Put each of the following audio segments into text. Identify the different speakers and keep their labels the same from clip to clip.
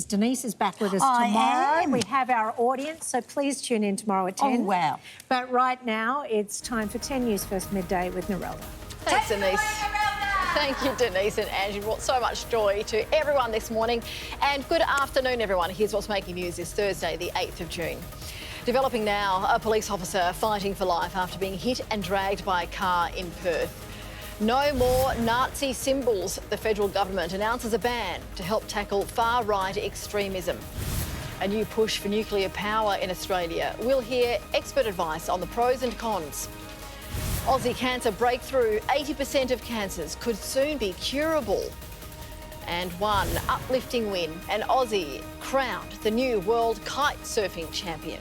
Speaker 1: Denise is back with us tomorrow. We have our audience, so please tune in tomorrow at 10.
Speaker 2: Oh, wow.
Speaker 1: But right now, it's time for 10 News First Midday with Narelda.
Speaker 3: Thanks, Denise. Thank you, Denise and Angie. Brought so much joy to everyone this morning. And good afternoon, everyone. Here's what's making news this Thursday, the 8th of June. Developing now, a police officer fighting for life after being hit and dragged by a car in Perth. No more Nazi symbols. The federal government announces a ban to help tackle far-right extremism. A new push for nuclear power in Australia. We'll hear expert advice on the pros and cons. Aussie cancer breakthrough. 80% of cancers could soon be curable. And one uplifting win. An Aussie crowned the new world kite surfing champion.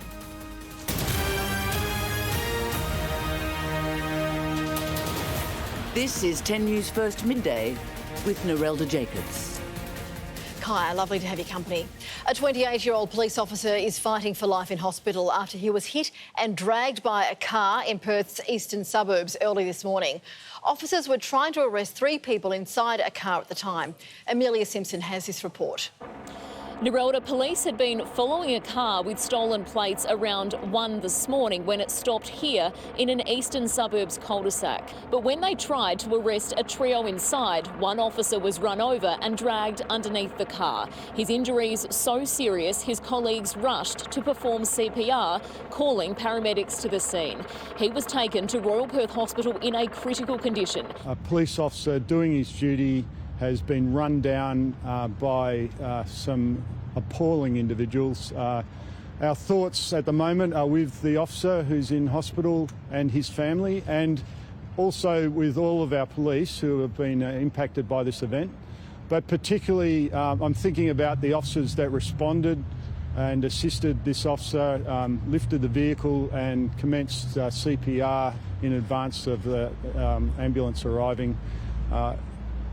Speaker 2: This is 10 News First Midday with Narelda Jacobs.
Speaker 3: Kaya, lovely to have your company. A 28-year-old police officer is fighting for life in hospital after he was hit and dragged by a car in Perth's eastern suburbs early this morning. Officers were trying to arrest 3 people inside a car at the time. Amelia Simpson has this report.
Speaker 4: Narelda police had been following a car with stolen plates around 1 this morning when it stopped here in an eastern suburbs cul-de-sac. But when they tried to arrest a trio inside, one officer was run over and dragged underneath the car. His injuries so serious, his colleagues rushed to perform CPR, calling paramedics to the scene. He was taken to Royal Perth Hospital in a critical condition.
Speaker 5: A police officer doing his duty has been run down by some appalling individuals. Our thoughts at the moment are with the officer who's in hospital and his family, and also with all of our police who have been impacted by this event. But particularly, I'm thinking about the officers that responded and assisted this officer, lifted the vehicle and commenced CPR in advance of the ambulance arriving.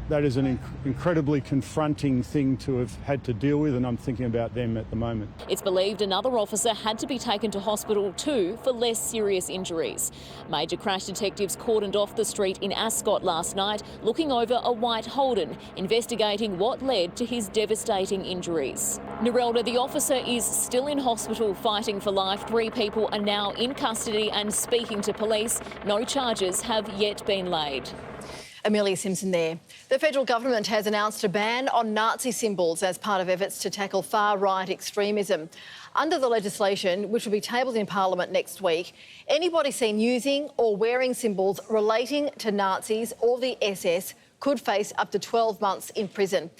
Speaker 5: That is an incredibly confronting thing to have had to deal with, and I'm thinking about them at the moment.
Speaker 4: It's believed another officer had to be taken to hospital too for less serious injuries. Major crash detectives cordoned off the street in Ascot last night, looking over a white Holden, investigating what led to his devastating injuries. Narelda, the officer is still in hospital fighting for life. 3 people are now in custody and speaking to police. No charges have yet been laid.
Speaker 3: Amelia Simpson there. The federal government has announced a ban on Nazi symbols as part of efforts to tackle far-right extremism. Under the legislation, which will be tabled in Parliament next week, anybody seen using or wearing symbols relating to Nazis or the SS could face up to 12 months in prison.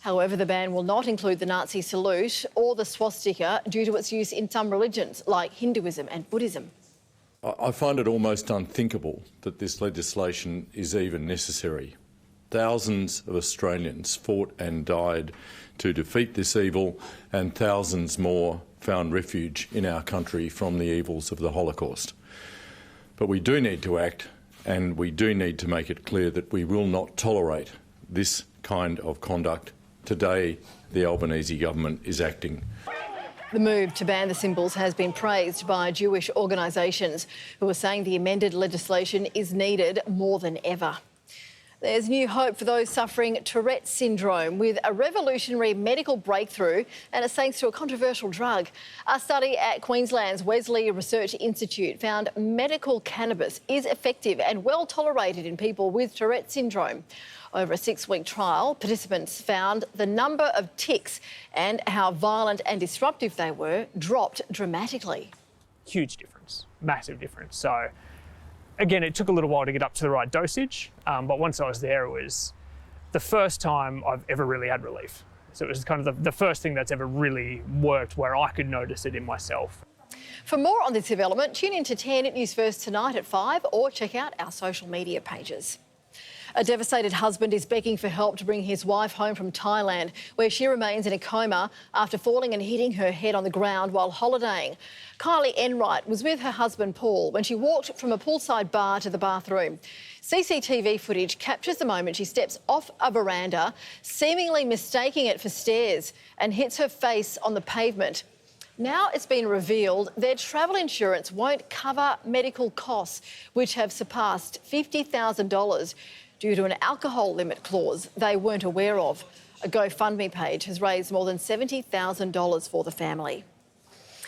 Speaker 3: However, the ban will not include the Nazi salute or the swastika due to its use in some religions like Hinduism and Buddhism.
Speaker 6: I find it almost unthinkable that this legislation is even necessary. Thousands of Australians fought and died to defeat this evil, and thousands more found refuge in our country from the evils of the Holocaust. But we do need to act, and we do need to make it clear that we will not tolerate this kind of conduct. Today, the Albanese government is acting.
Speaker 3: The move to ban the symbols has been praised by Jewish organisations who are saying the amended legislation is needed more than ever. There's new hope for those suffering Tourette's syndrome with a revolutionary medical breakthrough, and it's thanks to a controversial drug. A study at Queensland's Wesley Research Institute found medical cannabis is effective and well tolerated in people with Tourette's syndrome. Over a 6-week trial, participants found the number of tics and how violent and disruptive they were dropped dramatically.
Speaker 7: Huge difference, massive difference. So, again, it took a little while to get up to the right dosage, but once I was there, it was the first time I've ever really had relief. So it was kind of the first thing that's ever really worked where I could notice it in myself.
Speaker 3: For more on this development, tune in to 10 News First tonight at 5 or check out our social media pages. A devastated husband is begging for help to bring his wife home from Thailand, where she remains in a coma after falling and hitting her head on the ground while holidaying. Kylie Enright was with her husband Paul when she walked from a poolside bar to the bathroom. CCTV footage captures the moment she steps off a veranda, seemingly mistaking it for stairs, and hits her face on the pavement. Now it's been revealed their travel insurance won't cover medical costs, which have surpassed $50,000 due to an alcohol limit clause they weren't aware of. A GoFundMe page has raised more than $70,000 for the family.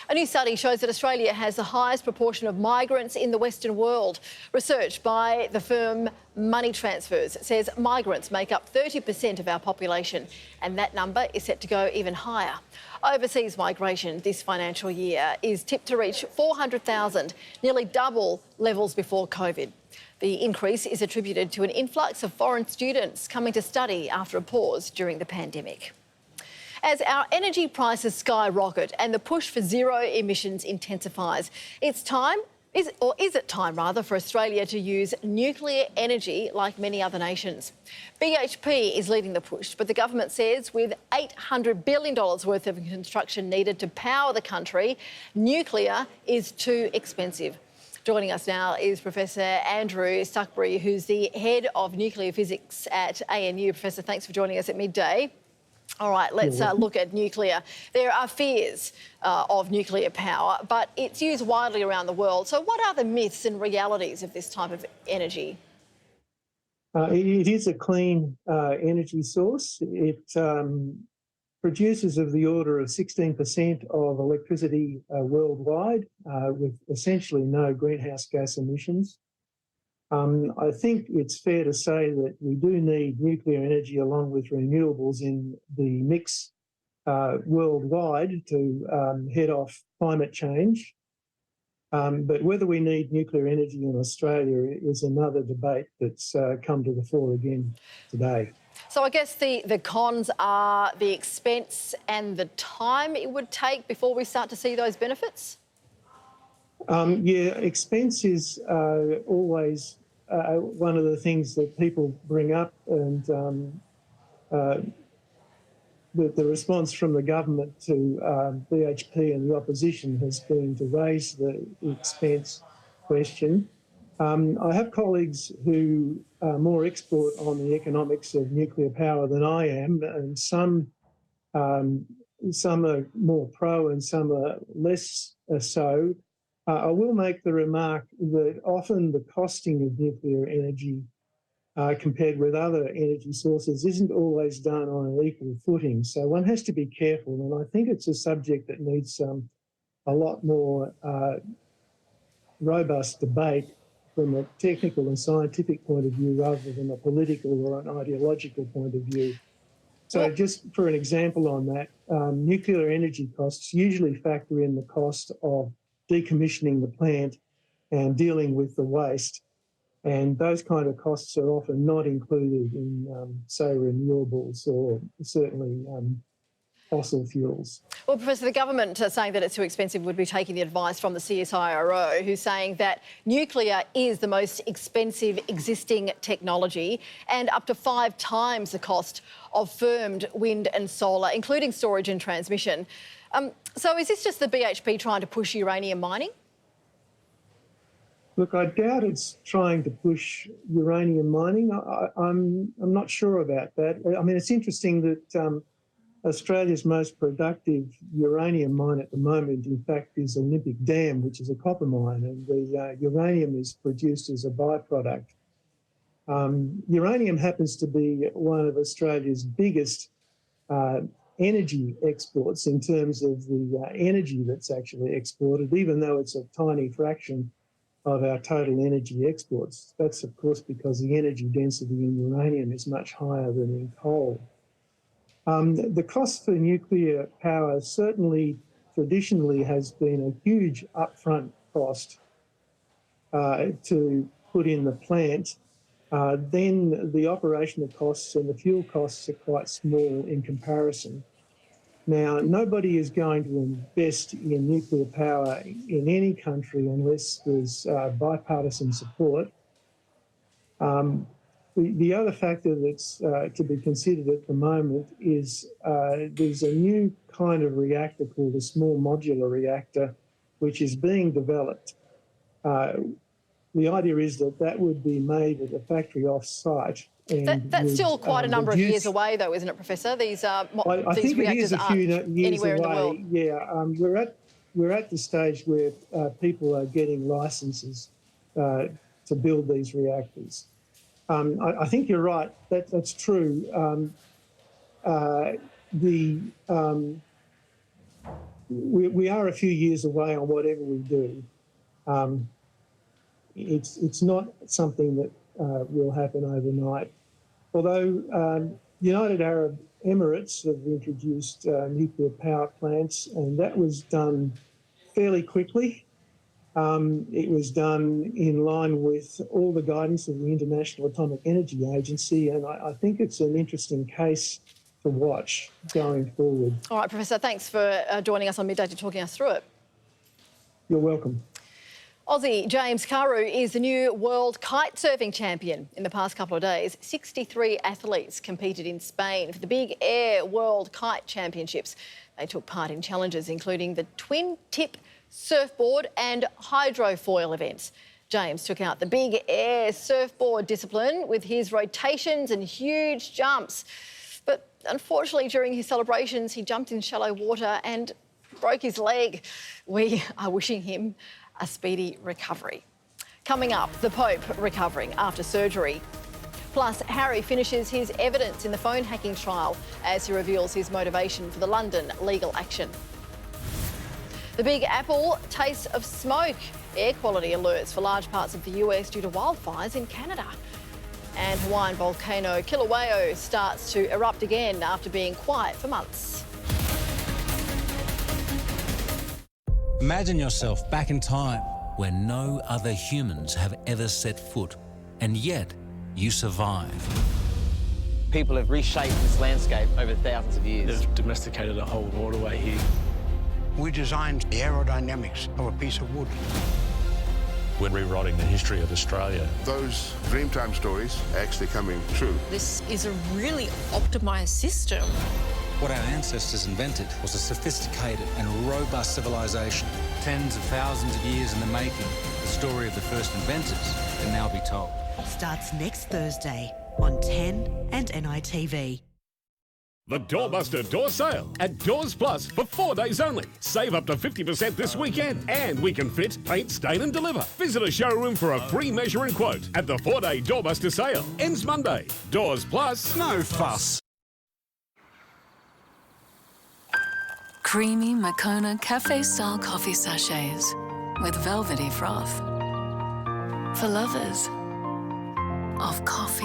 Speaker 3: A new study shows that Australia has the highest proportion of migrants in the Western world. Research by the firm Money Transfers says migrants make up 30% of our population, and that number is set to go even higher. Overseas migration this financial year is tipped to reach 400,000, nearly double levels before COVID. The increase is attributed to an influx of foreign students coming to study after a pause during the pandemic. As our energy prices skyrocket and the push for zero emissions intensifies, is it time for Australia to use nuclear energy like many other nations? BHP is leading the push, but the government says with $800 billion worth of construction needed to power the country, nuclear is too expensive. Joining us now is Professor Andrew Stuckbury, who's the head of nuclear physics at ANU. Professor, thanks for joining us at Midday. All right, let's look at nuclear. There are fears of nuclear power, but it's used widely around the world. So what are the myths and realities of this type of energy?
Speaker 8: It is a clean energy source. It produces of the order of 16% of electricity worldwide, with essentially no greenhouse gas emissions. I think it's fair to say that we do need nuclear energy along with renewables in the mix worldwide to head off climate change. But whether we need nuclear energy in Australia is another debate that's come to the fore again today.
Speaker 3: So I guess the cons are the expense and the time it would take before we start to see those benefits?
Speaker 8: Yeah, expense is always one of the things that people bring up, and the response from the government to BHP and the opposition has been to raise the expense question. I have colleagues who are more expert on the economics of nuclear power than I am, and some are more pro and some are less so. I will make the remark that often the costing of nuclear energy compared with other energy sources isn't always done on an equal footing. So one has to be careful, and I think it's a subject that needs a lot more robust debate from a technical and scientific point of view rather than a political or an ideological point of view. So just for an example on that, nuclear energy costs usually factor in the cost of decommissioning the plant and dealing with the waste. And those kind of costs are often not included in, say, renewables or certainly fossil fuels.
Speaker 3: Well, Professor, the government saying that it's too expensive would be taking the advice from the CSIRO, who's saying that nuclear is the most expensive existing technology and up to 5 times the cost of firmed wind and solar, including storage and transmission. So is this just the BHP trying to push uranium mining?
Speaker 8: Look, I doubt it's trying to push uranium mining. I'm not sure about that. I mean, it's interesting that Australia's most productive uranium mine at the moment, in fact, is Olympic Dam, which is a copper mine, and the uranium is produced as a byproduct. Uranium happens to be one of Australia's biggest energy exports in terms of the energy that's actually exported, even though it's a tiny fraction of our total energy exports. That's, of course, because the energy density in uranium is much higher than in coal. The cost for nuclear power certainly traditionally has been a huge upfront cost to put in the plant. Then the operational costs and the fuel costs are quite small in comparison. Now, nobody is going to invest in nuclear power in any country unless there's bipartisan support. The other factor that's to be considered at the moment is there's a new kind of reactor called a small modular reactor, which is being developed. The idea is that that would be made at a factory off-site.
Speaker 3: That's still quite a number of years away, though, isn't it, Professor? These
Speaker 8: I think it is a few years
Speaker 3: anywhere
Speaker 8: away.
Speaker 3: in the world.
Speaker 8: Yeah, we're at the stage where people are getting licenses to build these reactors. I think you're right. That's true. we are a few years away on whatever we do. It's not something that will happen overnight. Although United Arab Emirates have introduced nuclear power plants, and that was done fairly quickly. It was done in line with all the guidance of the International Atomic Energy Agency, and I think it's an interesting case to watch going forward.
Speaker 3: All right, Professor, thanks for joining us on Midday to talking us through it.
Speaker 8: You're welcome.
Speaker 3: Aussie James Carew is the new world kite surfing champion. In the past couple of days, 63 athletes competed in Spain for the Big Air World Kite Championships. They took part in challenges including the twin tip surfboard and hydrofoil events. James took out the Big Air surfboard discipline with his rotations and huge jumps. But unfortunately, during his celebrations, he jumped in shallow water and broke his leg. We are wishing him a speedy recovery. Coming up, the Pope recovering after surgery. Plus, Harry finishes his evidence in the phone hacking trial as he reveals his motivation for the London legal action. The Big Apple tastes of smoke. Air quality alerts for large parts of the US due to wildfires in Canada. And Hawaiian volcano Kilauea starts to erupt again after being quiet for months.
Speaker 9: Imagine yourself back in time where no other humans have ever set foot, and yet you survive.
Speaker 10: People have reshaped this landscape over thousands of years.
Speaker 11: They've domesticated a whole waterway here.
Speaker 12: We designed the aerodynamics of a piece of wood.
Speaker 11: We're rewriting the history of Australia.
Speaker 13: Those Dreamtime stories are actually coming true.
Speaker 14: This is a really optimised system.
Speaker 9: What our ancestors invented was a sophisticated and robust civilization. Tens of thousands of years in the making, the story of the first inventors can now be told.
Speaker 15: Starts next Thursday on 10 and NITV.
Speaker 16: The Doorbuster Door Sale at Doors Plus for 4 days only. Save up to 50% this weekend, and we can fit, paint, stain and deliver. Visit a showroom for a free measure and quote at the 4-day Doorbuster Sale. Ends Monday. Doors Plus.
Speaker 9: No fuss.
Speaker 17: Creamy Moccona cafe-style coffee sachets with velvety froth. For lovers of coffee.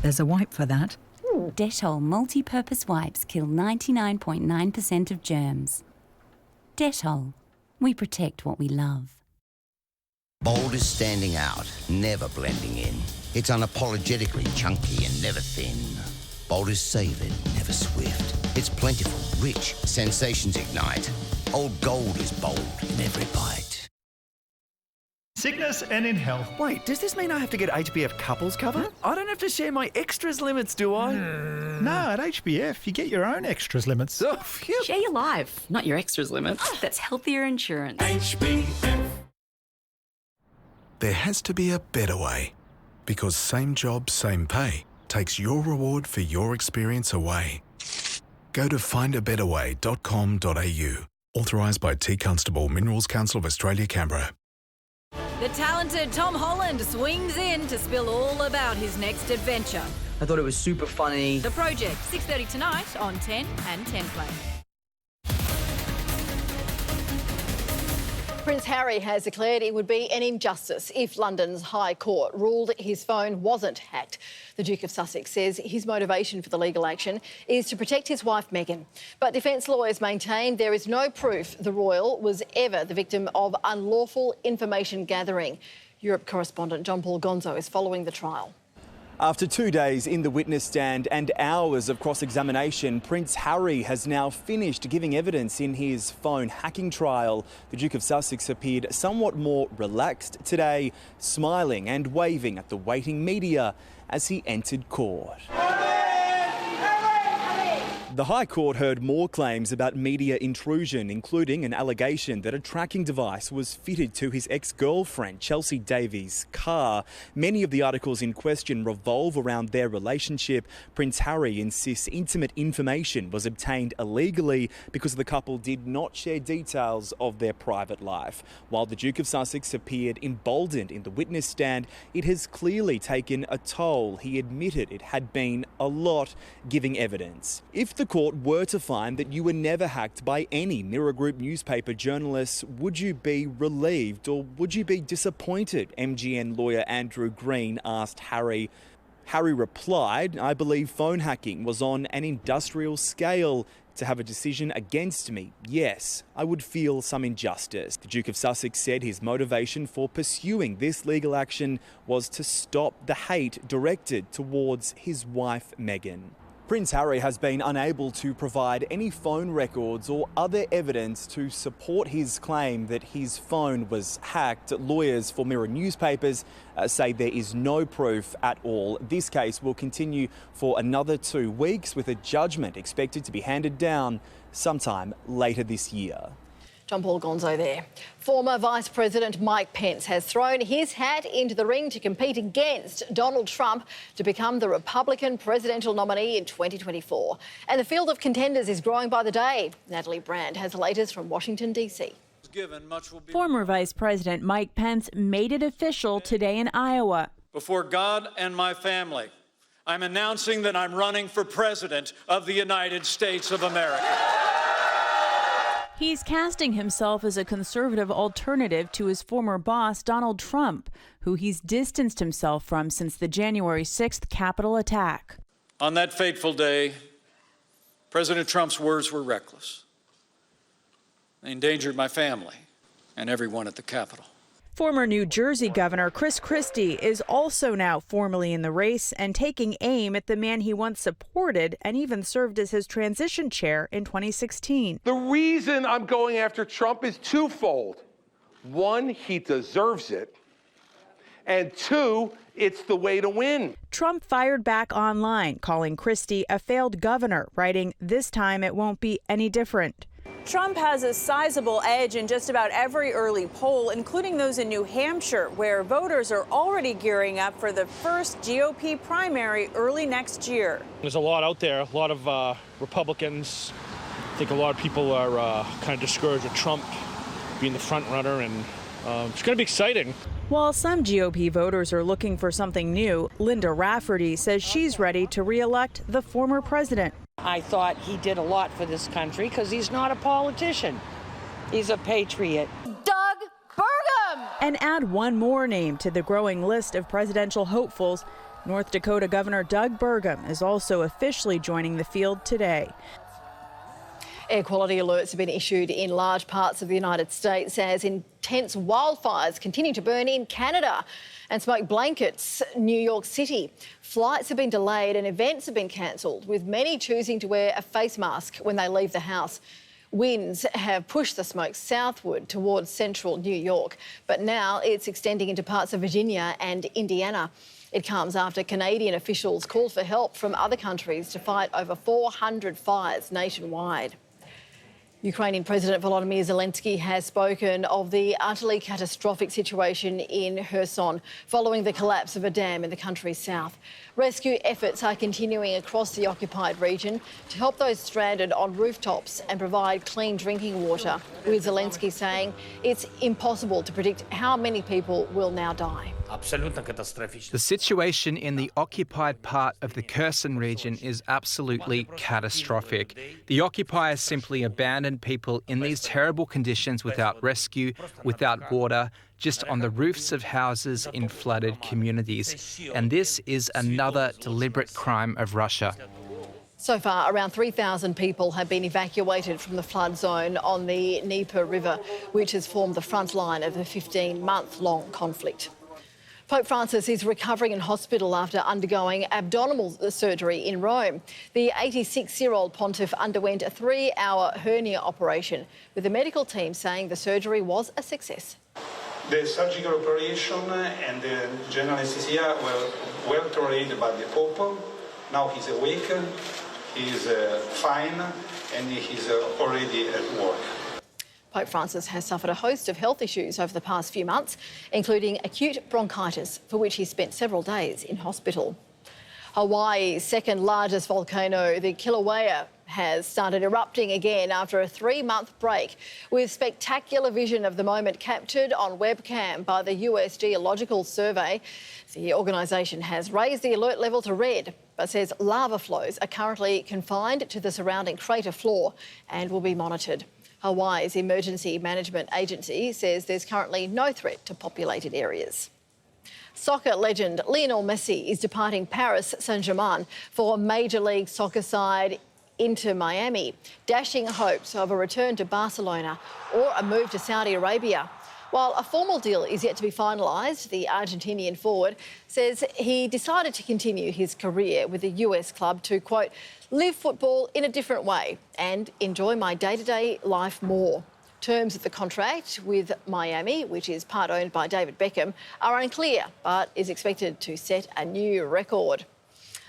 Speaker 18: There's a wipe for that.
Speaker 19: Dettol multi-purpose wipes kill 99.9% of germs. Dettol. We protect what we love.
Speaker 20: Bold is standing out, never blending in. It's unapologetically chunky and never thin. Bold is savoured, never swift. It's plentiful, rich, sensations ignite. Old Gold is bold in every bite.
Speaker 21: Sickness and in health.
Speaker 22: Wait, does this mean I have to get HBF couples cover? I don't have to share my extras limits, do I?
Speaker 21: No, at HBF, you get your own extras limits.
Speaker 22: Oh, yep.
Speaker 23: Share your life, not your extras limit. That's healthier insurance.
Speaker 21: HBF.
Speaker 24: There has to be a better way. Because same job, same pay takes your reward for your experience away. Go to findabetterway.com.au. Authorised by T Constable, Minerals Council of Australia, Canberra.
Speaker 25: The talented Tom Holland swings in to spill all about his next adventure.
Speaker 10: I thought it was super funny.
Speaker 25: The Project, 6:30 tonight on 10 and 10 Play.
Speaker 3: Prince Harry has declared it would be an injustice if London's High Court ruled his phone wasn't hacked. The Duke of Sussex says his motivation for the legal action is to protect his wife Meghan. But defence lawyers maintain there is no proof the royal was ever the victim of unlawful information gathering. Europe correspondent John Paul Gonzo is following the trial.
Speaker 26: After 2 days in the witness stand and hours of cross-examination, Prince Harry has now finished giving evidence in his phone hacking trial. The Duke of Sussex appeared somewhat more relaxed today, smiling and waving at the waiting media as he entered court. The High Court heard more claims about media intrusion, including an allegation that a tracking device was fitted to his ex-girlfriend, Chelsea Davies' car. Many of the articles in question revolve around their relationship. Prince Harry insists intimate information was obtained illegally because the couple did not share details of their private life. While the Duke of Sussex appeared emboldened in the witness stand, it has clearly taken a toll. He admitted it had been a lot, giving evidence. If the court were to find that you were never hacked by any Mirror Group newspaper journalists, would you be relieved or would you be disappointed? MGN lawyer Andrew Green asked Harry. Harry replied, "I believe phone hacking was on an industrial scale. To have a decision against me, yes, I would feel some injustice." The Duke of Sussex said his motivation for pursuing this legal action was to stop the hate directed towards his wife, Meghan. Prince Harry has been unable to provide any phone records or other evidence to support his claim that his phone was hacked. Lawyers for Mirror newspapers say there is no proof at all. This case will continue for another 2 weeks, with a judgment expected to be handed down sometime later this year.
Speaker 3: John Paul Gonzo there. Former Vice President Mike Pence has thrown his hat into the ring to compete against Donald Trump to become the Republican presidential nominee in 2024. And the field of contenders is growing by the day. Natalie Brand has the latest from Washington, D.C.
Speaker 25: Former Vice President Mike Pence made it official today in Iowa.
Speaker 1: Before God and my family, I'm announcing that I'm running for President of the United States of America.
Speaker 25: He's casting himself as a conservative alternative to his former boss, Donald Trump, who he's distanced himself from since the January 6th Capitol attack.
Speaker 1: On that fateful day, President Trump's words were reckless. They endangered my family and everyone at the Capitol.
Speaker 25: Former New Jersey Governor Chris Christie is also now formally in the race and taking aim at the man he once supported and even served as his transition chair in 2016.
Speaker 2: The reason I'm going after Trump is twofold. One, he deserves it. And two, it's the way to win.
Speaker 25: Trump fired back online, calling Christie a failed governor, writing, "This time it won't be any different." Trump has a sizable edge in just about every early poll, including those in New Hampshire, where voters are already gearing up for the first GOP primary early next year.
Speaker 4: There's a lot out there, a lot of Republicans. I think a lot of people are kind of discouraged with Trump being the front runner, and it's going to be exciting.
Speaker 25: While some GOP voters are looking for something new, Linda Rafferty says she's ready to re-elect the former president.
Speaker 5: I thought he did a lot for this country because he's not a politician. He's a patriot.
Speaker 25: Doug Burgum! And add one more name to the growing list of presidential hopefuls. North Dakota Governor Doug Burgum is also officially joining the field today.
Speaker 3: Air quality alerts have been issued in large parts of the United States as intense wildfires continue to burn in Canada and smoke blankets New York City. Flights have been delayed and events have been cancelled, with many choosing to wear a face mask when they leave the house. Winds have pushed the smoke southward towards central New York, but now it's extending into parts of Virginia and Indiana. It comes after Canadian officials called for help from other countries to fight over 400 fires nationwide. Ukrainian President Volodymyr Zelensky has spoken of the utterly catastrophic situation in Kherson following the collapse of a dam in the country's south. Rescue efforts are continuing across the occupied region to help those stranded on rooftops and provide clean drinking water, with Zelensky saying it's impossible to predict how many people will now die.
Speaker 6: The situation in the occupied part of the Kherson region is absolutely catastrophic. The occupiers simply abandoned people in these terrible conditions without rescue, without water, just on the roofs of houses in flooded communities. And this is another deliberate crime of Russia.
Speaker 3: So far, around 3,000 people have been evacuated from the flood zone on the Dnieper River, which has formed the front line of the 15-month-long conflict. Pope Francis is recovering in hospital after undergoing abdominal surgery in Rome. The 86-year-old pontiff underwent a 3-hour hernia operation, with the medical team saying the surgery was a success.
Speaker 18: The surgical operation and the general anesthesia were well tolerated by the Pope. Now he's awake. he is fine and he's already at work.
Speaker 3: Pope Francis has suffered a host of health issues over the past few months, including acute bronchitis, for which he spent several days in hospital. Hawaii's second largest volcano, the Kilauea, has started erupting again after a 3-month break, with spectacular vision of the moment captured on webcam by the US Geological Survey. The organisation has raised the alert level to red, but says lava flows are currently confined to the surrounding crater floor and will be monitored. Hawaii's Emergency Management Agency says there's currently no threat to populated areas. Soccer legend Lionel Messi is departing Paris Saint-Germain for Major League Soccer side Inter Miami, dashing hopes of a return to Barcelona or a move to Saudi Arabia. While a formal deal is yet to be finalised, the Argentinian forward says he decided to continue his career with the US club to, quote, live football in a different way and enjoy my day-to-day life more. Terms of the contract with Miami, which is part owned by David Beckham, are unclear but is expected to set a new record.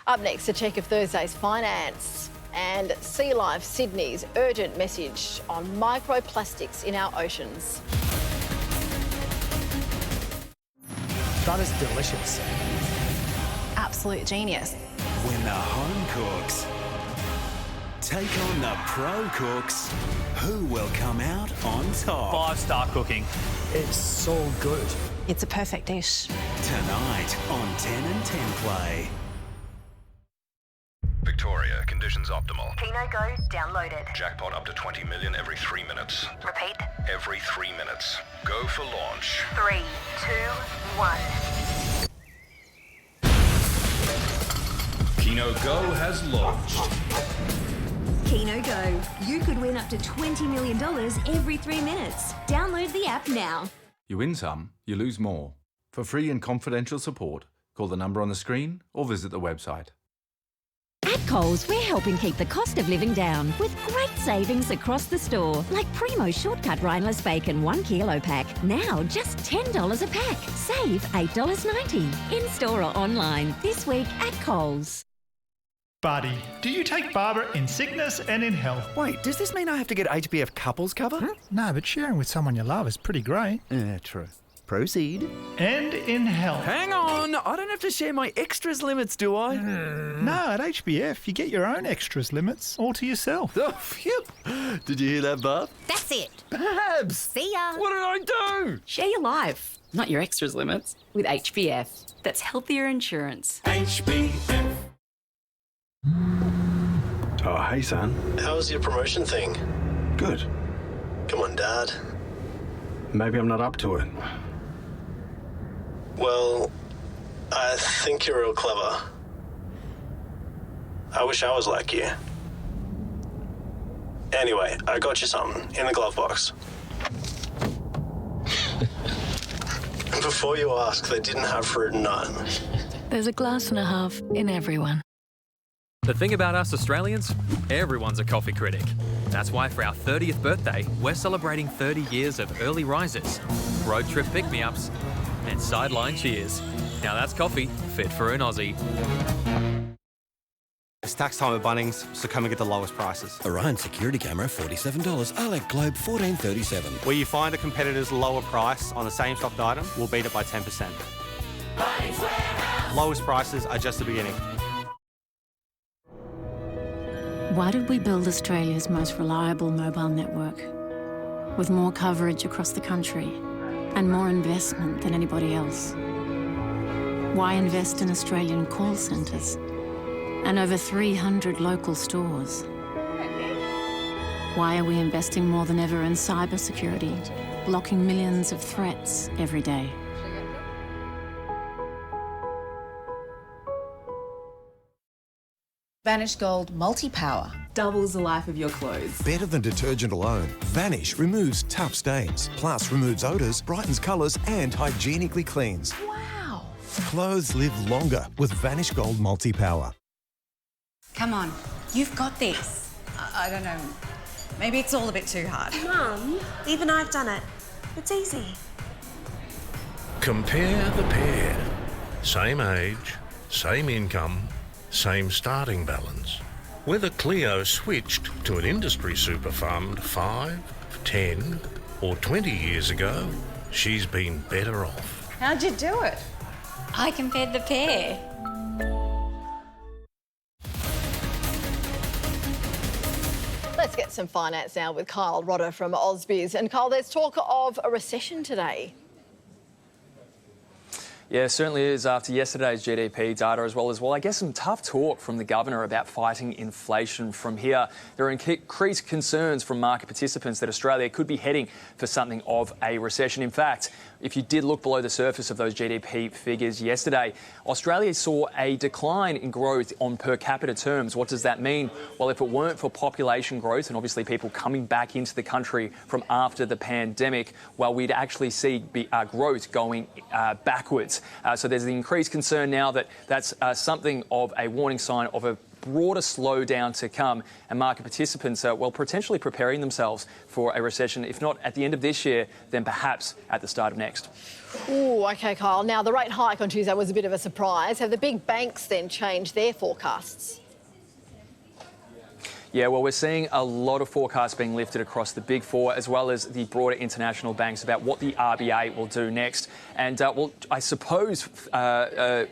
Speaker 3: Up next, a check of Thursday's finance and Sea Life Sydney's urgent message on microplastics in our oceans.
Speaker 7: That is delicious.
Speaker 8: Absolute genius.
Speaker 11: When the home cooks take on the pro cooks, who will come out on top?
Speaker 7: 5-star cooking. It's so good.
Speaker 8: It's a perfect dish.
Speaker 11: Tonight on 10 and 10 Play.
Speaker 12: Victoria, conditions optimal.
Speaker 13: Kino Go downloaded.
Speaker 12: Jackpot up to 20 million every 3 minutes.
Speaker 13: Repeat.
Speaker 12: Every 3 minutes. Go for launch.
Speaker 13: 3, 2, 1.
Speaker 12: Kino Go has launched.
Speaker 13: Kino Go. You could win up to $20 million every 3 minutes. Download the app now.
Speaker 14: You win some, you lose more. For free and confidential support, call the number on the screen or visit the website.
Speaker 27: At Coles, we're helping keep the cost of living down with great savings across the store, like Primo Shortcut Rhineless Bacon 1 kilo pack, now just $10 a pack. Save $8.90 in store or online this week at Coles.
Speaker 21: Buddy, do you take Barbara in sickness and in health?
Speaker 22: Wait, does this mean I have to get HBF couples cover?
Speaker 21: No, but sharing with someone you love is pretty great.
Speaker 22: Yeah, true. Proceed.
Speaker 21: And in health.
Speaker 22: Hang on! I don't have to share my extras limits, do I?
Speaker 21: No, at HBF, you get your own extras limits all to yourself.
Speaker 22: Oh, phew! Did you hear that, Barb?
Speaker 23: That's it.
Speaker 22: Babs!
Speaker 23: See ya.
Speaker 22: What did I do?
Speaker 23: Share your life, not your extras limits, with HBF. That's healthier insurance.
Speaker 22: HBF.
Speaker 28: Oh, hey, son.
Speaker 29: How was your promotion thing?
Speaker 28: Good.
Speaker 29: Come on, Dad.
Speaker 28: Maybe I'm not up to it.
Speaker 29: Well, I think you're real clever. I wish I was like you. Anyway, I got you something in the glove box. And before you ask, they didn't have fruit and nut.
Speaker 17: There's a glass and a half in everyone.
Speaker 30: The thing about us Australians, everyone's a coffee critic. That's why for our 30th birthday, we're celebrating 30 years of early risers, road trip pick-me-ups, and sideline cheers. Now that's coffee fit for an Aussie.
Speaker 10: It's tax time at Bunnings, so come and get the lowest prices.
Speaker 31: Orion security camera, $47. Alec Globe, $14.37.
Speaker 10: Where you find a competitor's lower price on the same stocked item, we'll beat it by 10%.
Speaker 31: Bunnings Warehouse.
Speaker 10: Lowest prices are just the beginning.
Speaker 17: Why did we build Australia's most reliable mobile network? With more coverage across the country and more investment than anybody else? Why invest in Australian call centres and over 300 local stores? Why are we investing more than ever in cybersecurity, blocking millions of threats every day?
Speaker 32: Vanish Gold Multi-Power doubles the life of your clothes.
Speaker 33: Better than detergent alone, Vanish removes tough stains, plus removes odours, brightens colours and hygienically cleans.
Speaker 32: Wow!
Speaker 33: Clothes live longer with Vanish Gold Multi-Power.
Speaker 32: Come on, you've got this. I don't know, maybe it's all a bit too hard.
Speaker 34: Mum, even I've done it. It's easy.
Speaker 35: Compare the pair. Same age, same income, same starting balance.
Speaker 1: Whether Cleo switched to an industry super fund 5, 10 or 20 years ago, she's been better off.
Speaker 32: How'd you do it?
Speaker 27: I compared the pair.
Speaker 3: Let's get some finance now with Kyle Rodder from Ausbiz. And Kyle, there's talk of a recession today.
Speaker 2: Yeah, certainly is after yesterday's GDP data as well. I guess some tough talk from the governor about fighting inflation from here. There are increased concerns from market participants that Australia could be heading for something of a recession. In fact, if you did look below the surface of those GDP figures yesterday, Australia saw a decline in growth on per capita terms. What does that mean? Well, if it weren't for population growth and obviously people coming back into the country from after the pandemic, well, we'd actually see growth going backwards. So there's the increased concern now that that's something of a warning sign of a broader slowdown to come, and market participants are, well, potentially preparing themselves for a recession, if not at the end of this year, then perhaps at the start of next.
Speaker 3: Ooh, OK, Kyle. Now, the rate hike on Tuesday was a bit of a surprise. Have the big banks then changed their forecasts?
Speaker 2: Yeah, well, we're seeing a lot of forecasts being lifted across the Big Four as well as the broader international banks about what the RBA will do next. And, well, I suppose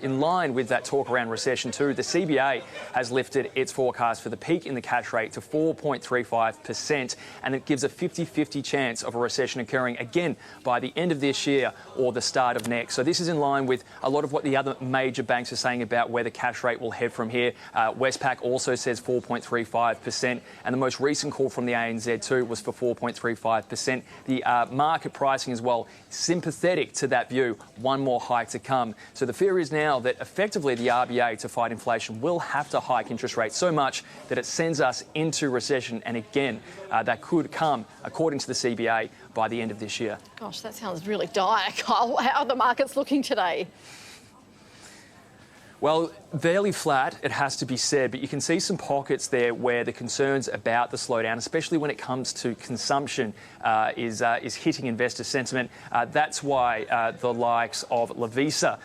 Speaker 2: in line with that talk around recession too, the CBA has lifted its forecast for the peak in the cash rate to 4.35%, and it gives a 50-50 chance of a recession occurring again by the end of this year or the start of next. So this is in line with a lot of what the other major banks are saying about where the cash rate will head from here. Westpac also says 4.35%. And the most recent call from the ANZ too was for 4.35%. The market pricing as well, sympathetic to that view, one more hike to come. So the fear is now that effectively the RBA, to fight inflation, will have to hike interest rates so much that it sends us into recession. And again, that could come, according to the CBA, by the end of this year.
Speaker 3: Gosh, that sounds really dire, Kyle. How are the markets looking today?
Speaker 2: Well, fairly flat, it has to be said, but you can see some pockets there where the concerns about the slowdown, especially when it comes to consumption, is hitting investor sentiment. That's why the likes of Lavisa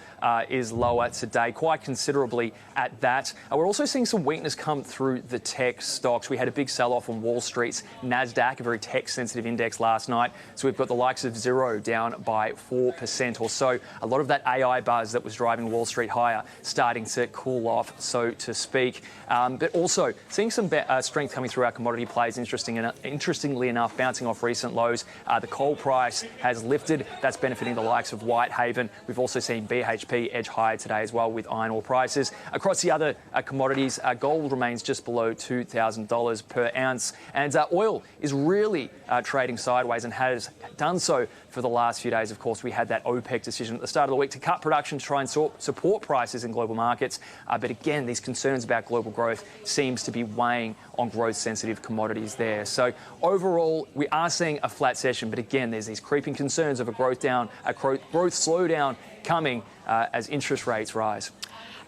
Speaker 2: is lower today, quite considerably at that. We're also seeing some weakness come through the tech stocks. We had a big sell-off on Wall Street's Nasdaq, a very tech-sensitive index last night. So we've got the likes of Xero down by 4% or so. A lot of that AI buzz that was driving Wall Street higher starting to cool off, so to speak. But also seeing some strength coming through our commodity plays, interestingly enough, bouncing off recent lows. The coal price has lifted. That's benefiting the likes of Whitehaven. We've also seen BHP edge higher today as well with iron ore prices. Across the other commodities, gold remains just below $2,000 per ounce. And oil is really trading sideways and has done so for the last few days. Of course, we had that OPEC decision at the start of the week to cut production to try and support prices in global markets. But again, these concerns about global growth seems to be weighing on growth-sensitive commodities there. So overall, we are seeing a flat session. But again, there's these creeping concerns of a growth slowdown coming as interest rates rise.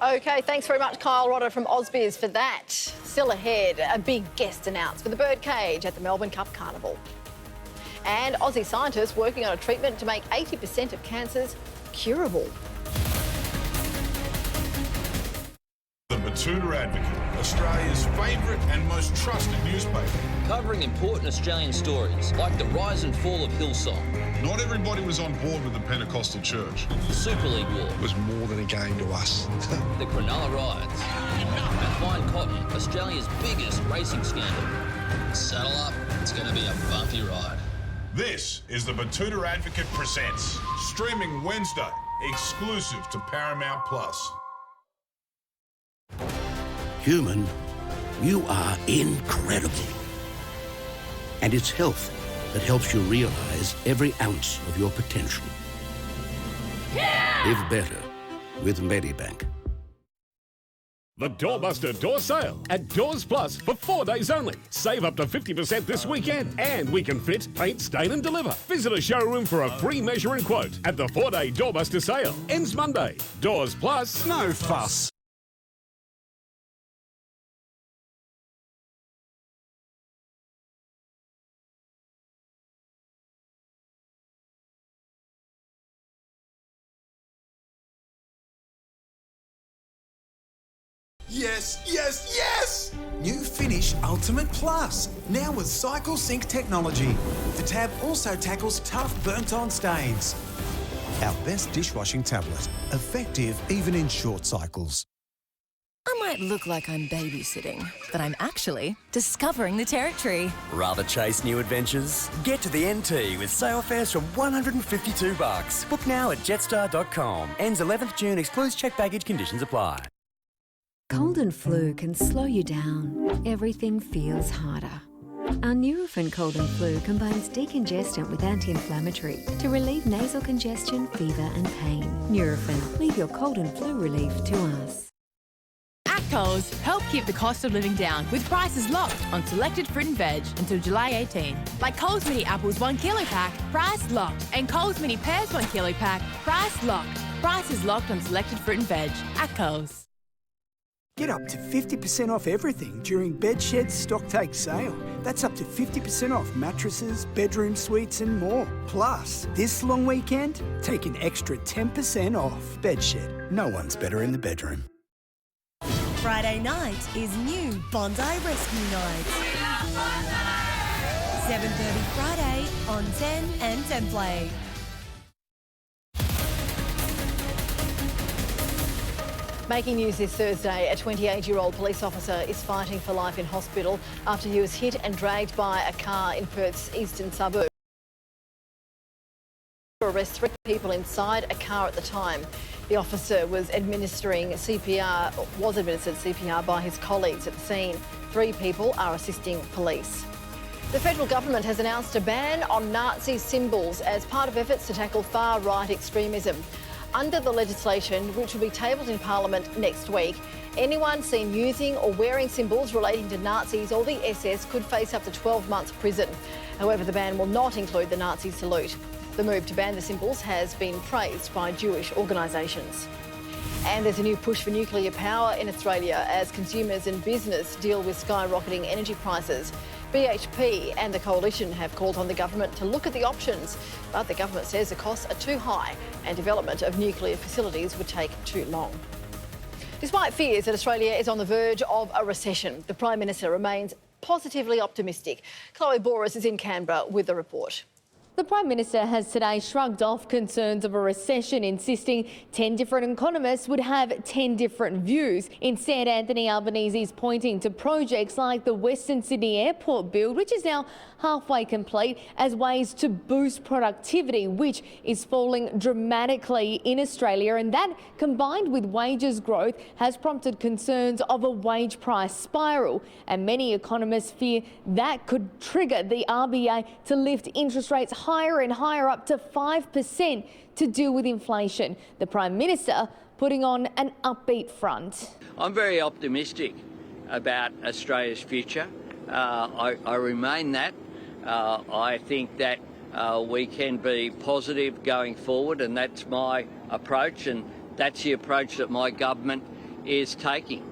Speaker 3: OK, thanks very much, Kyle Rodder from Ausbiz, for that. Still ahead, a big guest announced for the birdcage at the Melbourne Cup Carnival. And Aussie scientists working on a treatment to make 80% of cancers curable.
Speaker 4: The Batuta Advocate, Australia's favourite and most trusted newspaper.
Speaker 5: Covering important Australian stories, like the rise and fall of Hillsong.
Speaker 4: Not everybody was on board with the Pentecostal Church.
Speaker 5: The Super League War.
Speaker 4: It was more than a game to us.
Speaker 5: The Cronulla riots. And Fine Cotton, Australia's biggest racing scandal. Saddle up, it's going to be a bumpy ride.
Speaker 4: This is the Batuta Advocate Presents, streaming Wednesday, exclusive to Paramount+.
Speaker 6: Human, you are incredible. And it's health that helps you realize every ounce of your potential. Live better with Medibank.
Speaker 9: The Doorbuster Door Sale at Doors Plus for 4 days only. Save up to 50% this weekend, and we can fit, paint, stain and deliver. Visit a showroom for a free measure and quote at the 4-day Doorbuster Sale. Ends Monday. Doors Plus.
Speaker 6: No fuss.
Speaker 7: Yes, yes, yes! New Finish Ultimate Plus, now with Cycle Sync technology. The tab also tackles tough burnt-on stains. Our best dishwashing tablet, effective even in short cycles.
Speaker 8: I might look like I'm babysitting, but I'm actually discovering the territory.
Speaker 11: Rather chase new adventures? Get to the NT with sale fares from $152. Book now at jetstar.com. Ends 11th June. Excludes checked baggage. Conditions apply.
Speaker 27: Cold and flu can slow you down. Everything feels harder. Our Nurofen Cold and Flu combines decongestant with anti-inflammatory to relieve nasal congestion, fever and pain. Nurofen, leave your cold and flu relief to us.
Speaker 12: At Coles, help keep the cost of living down with prices locked on selected fruit and veg until July 18. Like Coles Mini Apples 1 kilo pack, price locked. And Coles Mini Pears 1 kilo pack, price locked. Prices locked on selected fruit and veg at Coles.
Speaker 13: Get up to 50% off everything during Bedshed's Stocktake sale. That's up to 50% off mattresses, bedroom suites and more. Plus, this long weekend, take an extra 10% off. Bedshed, no one's better in the bedroom.
Speaker 34: Friday night is new Bondi Rescue Night. 7:30 Friday on 10 and 10 Play.
Speaker 3: Making news this Thursday, a 28-year-old police officer is fighting for life in hospital after he was hit and dragged by a car in Perth's eastern suburb. Arrest 3 people inside a car at the time. The officer was administered CPR by his colleagues at the scene. 3 people are assisting police. The federal government has announced a ban on Nazi symbols as part of efforts to tackle far-right extremism. Under the legislation, which will be tabled in Parliament next week, anyone seen using or wearing symbols relating to Nazis or the SS could face up to 12 months prison. However, the ban will not include the Nazi salute. The move to ban the symbols has been praised by Jewish organisations. And there's a new push for nuclear power in Australia as consumers and business deal with skyrocketing energy prices. BHP and the Coalition have called on the government to look at the options, but the government says the costs are too high and development of nuclear facilities would take too long. Despite fears that Australia is on the verge of a recession, the Prime Minister remains positively optimistic. Chloe Boris is in Canberra with the report.
Speaker 14: The Prime Minister has today shrugged off concerns of a recession, insisting 10 different economists would have 10 different views. Instead, Anthony Albanese is pointing to projects like the Western Sydney Airport build, which is now halfway complete, as ways to boost productivity, which is falling dramatically in Australia. And that, combined with wages growth, has prompted concerns of a wage price spiral. And many economists fear that could trigger the RBA to lift interest rates higher and higher, up to 5%, to deal with inflation. The Prime Minister putting on an upbeat front.
Speaker 15: I'm very optimistic about Australia's future. I remain that. I think that we can be positive going forward, and that's my approach, and that's the approach that my government is taking.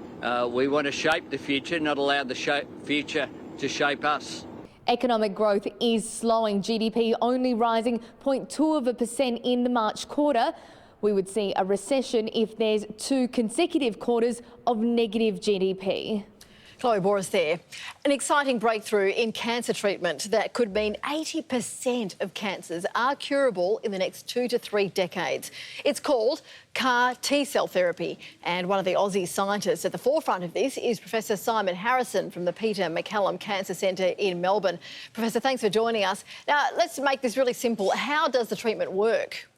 Speaker 15: We want to shape the future, not allow the future to shape us.
Speaker 14: Economic growth is slowing, GDP only rising 0.2% in the March quarter. We would see a recession if there's 2 consecutive quarters of negative GDP.
Speaker 3: Chloe Boris there. An exciting breakthrough in cancer treatment that could mean 80% of cancers are curable in the next 2 to 3 decades. It's called CAR T-cell therapy, and one of the Aussie scientists at the forefront of this is Professor Simon Harrison from the Peter MacCallum Cancer Centre in Melbourne. Professor, thanks for joining us. Now, let's make this really simple. How does the treatment work?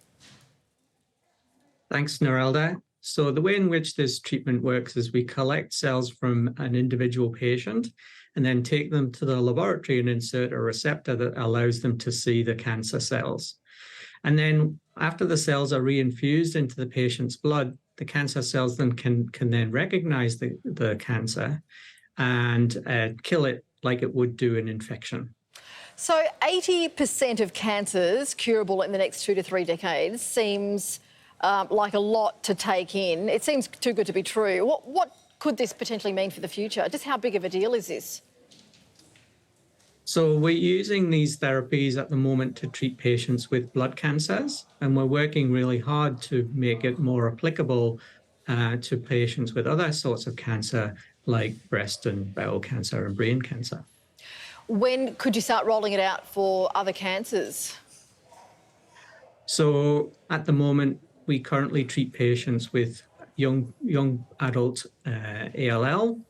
Speaker 16: Thanks, Narelda. So the way in which this treatment works is we collect cells from an individual patient and then take them to the laboratory and insert a receptor that allows them to see the cancer cells. And then after the cells are reinfused into the patient's blood, the cancer cells then can then recognize the cancer and kill it like it would do an infection.
Speaker 3: So 80% of cancers curable in the next 2 to 3 decades seems like a lot to take in. It seems too good to be true. What could this potentially mean for the future? Just how big of a deal is this?
Speaker 16: So we're using these therapies at the moment to treat patients with blood cancers, and we're working really hard to make it more applicable to patients with other sorts of cancer, like breast and bowel cancer and brain cancer.
Speaker 3: When could you start rolling it out for other cancers?
Speaker 16: So at the moment, we currently treat patients with young adult ALL,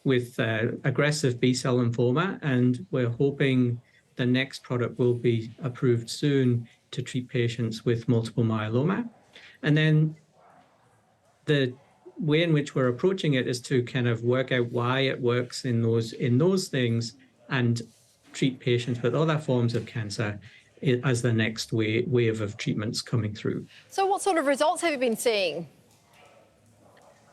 Speaker 16: with aggressive B-cell lymphoma, and we're hoping the next product will be approved soon to treat patients with multiple myeloma. And then the way in which we're approaching it is to kind of work out why it works in those things and treat patients with other forms of cancer as the next wave of treatments coming through.
Speaker 3: So what sort of results have you been seeing?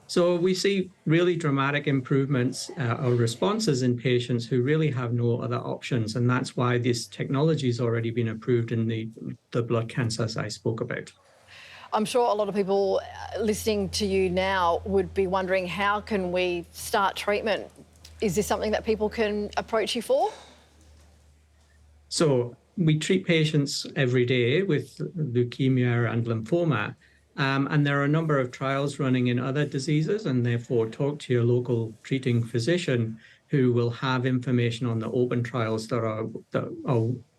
Speaker 16: So we see really dramatic improvements or responses in patients who really have no other options. And that's why this technology has already been approved in the blood cancers I spoke about.
Speaker 3: I'm sure a lot of people listening to you now would be wondering, how can we start treatment? Is this something that people can approach you for?
Speaker 16: So we treat patients every day with leukemia and lymphoma. And there are a number of trials running in other diseases, and therefore talk to your local treating physician who will have information on the open trials that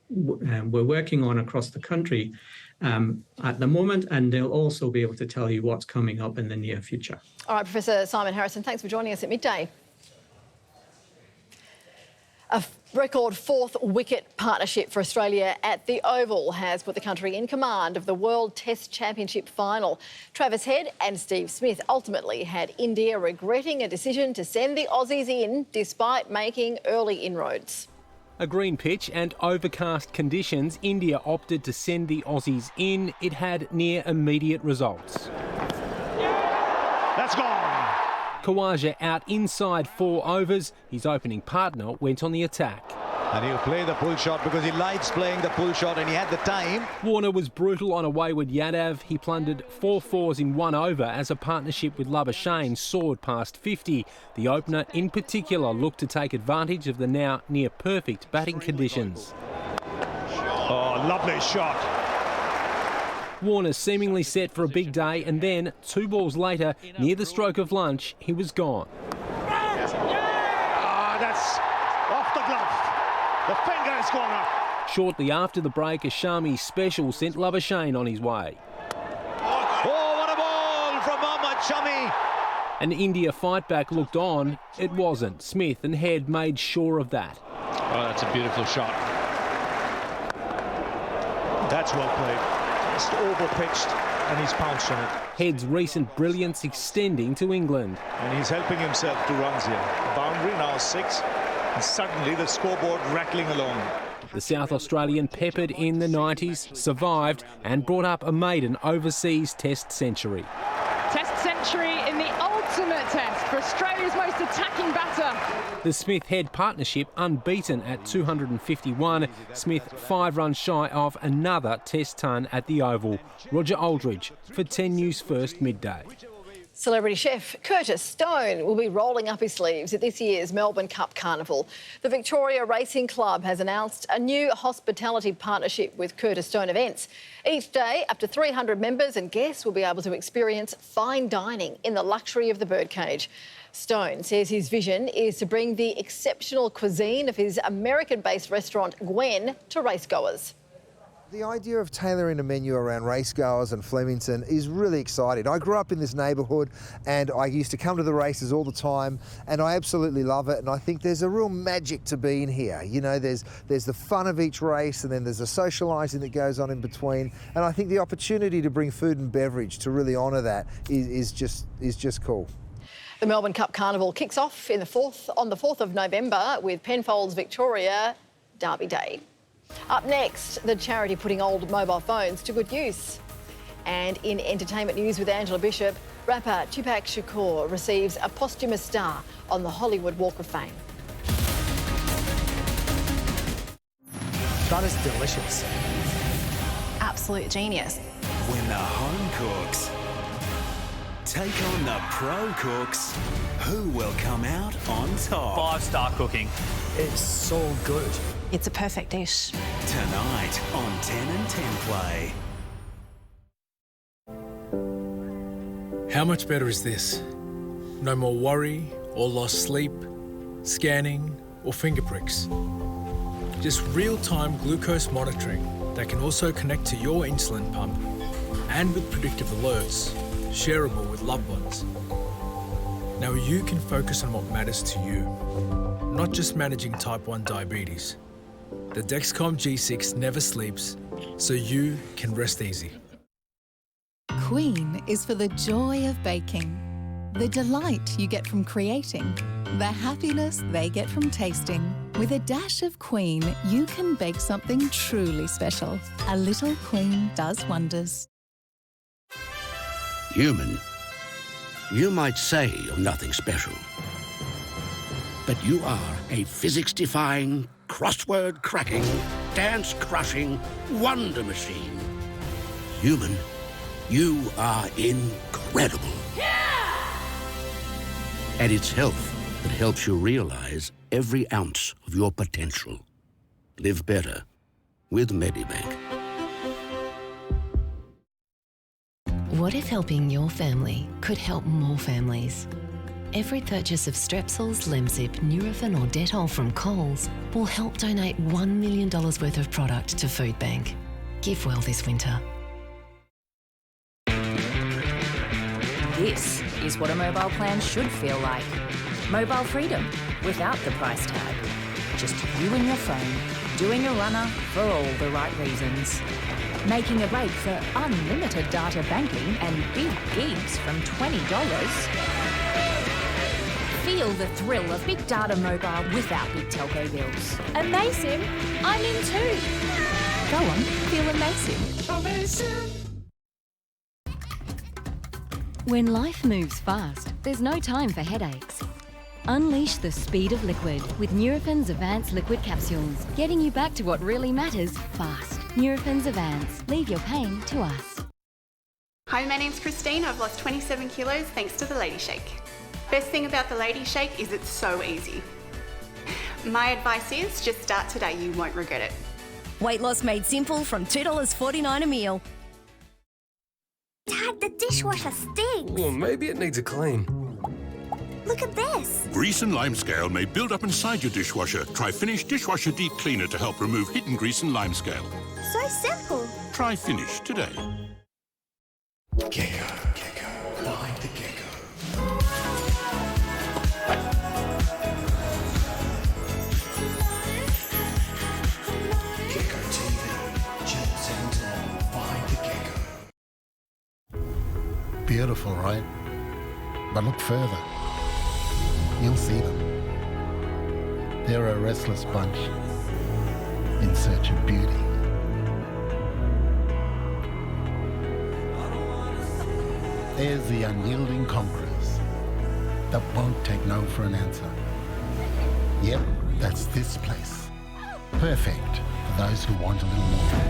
Speaker 16: we're working on across the country at the moment, and they'll also be able to tell you what's coming up in the near future.
Speaker 3: All right, Professor Simon Harrison, thanks for joining us at Midday. A record fourth wicket partnership for Australia at the Oval has put the country in command of the World Test Championship final. Travis Head and Steve Smith ultimately had India regretting a decision to send the Aussies in despite making early inroads.
Speaker 10: A green pitch and overcast conditions, India opted to send the Aussies in. It had near immediate results.
Speaker 18: That's gone.
Speaker 10: Khawaja out inside 4 overs. His opening partner went on the attack.
Speaker 18: And he'll play the pull shot because he likes playing the pull shot and he had the time.
Speaker 10: Warner was brutal on a wayward Yadav. He plundered 4 fours in 1 over as a partnership with Labuschagne soared past 50. The opener in particular looked to take advantage of the now near perfect batting conditions.
Speaker 18: Oh, lovely shot.
Speaker 10: Warner seemingly set for a big day, and then 2 balls later, near the stroke of lunch, he was gone.
Speaker 18: That's off the glove. The finger has gone up.
Speaker 10: Shortly after the break, a Shami special sent Labuschagne on his way.
Speaker 18: Oh, what a ball from Mohammad Shami.
Speaker 10: An India fight back looked on. It wasn't. Smith and Head made sure of that.
Speaker 18: Oh, that's a beautiful shot. That's well played. Just over-pitched and he's pounced on it.
Speaker 10: Head's recent brilliance extending to England.
Speaker 18: And he's helping himself to runs here. Boundary now 6, and suddenly the scoreboard rattling along.
Speaker 10: The South Australian, peppered in the 90s, survived and brought up a maiden overseas Test century.
Speaker 12: Test century in the ultimate test for Australia's most attacking batter.
Speaker 10: The Smith-Head partnership unbeaten at 251. Smith 5 runs shy of another Test ton at the Oval. Roger Aldridge for 10 News First Midday.
Speaker 3: Celebrity chef Curtis Stone will be rolling up his sleeves at this year's Melbourne Cup Carnival. The Victoria Racing Club has announced a new hospitality partnership with Curtis Stone Events. Each day, up to 300 members and guests will be able to experience fine dining in the luxury of the birdcage. Stone says his vision is to bring the exceptional cuisine of his American-based restaurant Gwen to racegoers.
Speaker 19: The idea of tailoring a menu around racegoers and Flemington is really exciting. I grew up in this neighbourhood and I used to come to the races all the time, and I absolutely love it, and I think there's a real magic to being here. You know, there's the fun of each race, and then there's the socialising that goes on in between, and I think the opportunity to bring food and beverage to really honour that is just cool.
Speaker 3: The Melbourne Cup Carnival kicks off on the 4th of November with Penfolds Victoria Derby Day. Up next, the charity putting old mobile phones to good use. And in entertainment news with Angela Bishop, rapper Tupac Shakur receives a posthumous star on the Hollywood Walk of Fame.
Speaker 20: That is delicious.
Speaker 21: Absolute genius.
Speaker 22: When the home cooks take on the pro cooks, who will come out on top?
Speaker 20: 5-star cooking. It's so good.
Speaker 21: It's a perfect dish.
Speaker 22: Tonight on 10 and 10 Play.
Speaker 20: How much better is this? No more worry or lost sleep, scanning or finger pricks. Just real-time glucose monitoring that can also connect to your insulin pump and with predictive alerts, shareable with loved ones. Now you can focus on what matters to you, not just managing type 1 diabetes. The Dexcom G6 never sleeps, so you can rest easy.
Speaker 1: Queen is for the joy of baking, the delight you get from creating, the happiness they get from tasting. With a dash of Queen, you can bake something truly special. A little Queen does wonders.
Speaker 6: Human, you might say you're nothing special, but you are a physics-defying, crossword-cracking, dance-crushing wonder machine. Human, you are incredible. Yeah! And it's health that helps you realize every ounce of your potential. Live better with Medibank.
Speaker 2: What if helping your family could help more families? Every purchase of Strepsils, Lemsip, Nurofen or Dettol from Coles will help donate $1 million worth of product to Food Bank. Give well this winter.
Speaker 5: This is what a mobile plan should feel like. Mobile freedom without the price tag. Just you and your phone, doing a runner for all the right reasons. Making a break for unlimited data banking and big gigs from $20. Feel the thrill of big data mobile without big telco bills. Amazing! I'm in too. Go on, feel amazing. Amazing!
Speaker 27: When life moves fast, there's no time for headaches. Unleash the speed of liquid with Nurofen's Advanced Liquid Capsules, getting you back to what really matters fast. Nurofen's Advanced. Leave your pain to us.
Speaker 17: Hi, my name's Christine. I've lost 27 kilos thanks to the Lady Shake. Best thing about the Lady Shake is it's so easy. My advice is just start today, you won't regret it.
Speaker 34: Weight loss made simple from $2.49 a meal.
Speaker 23: Dad, the dishwasher stinks.
Speaker 24: Well, maybe it needs a clean.
Speaker 23: Look at this.
Speaker 25: Grease and limescale may build up inside your dishwasher. Try Finish Dishwasher Deep Cleaner to help remove hidden grease and limescale.
Speaker 23: So simple.
Speaker 25: Try Finish today.
Speaker 26: Gecko, find the gecko. Gecko TV, Channel 17, find the gecko.
Speaker 28: Beautiful, right? But look further. You'll see them. They're a restless bunch in search of beauty. There's the unyielding conquerors that won't take no for an answer. Yep, that's this place. Perfect for those who want a little more.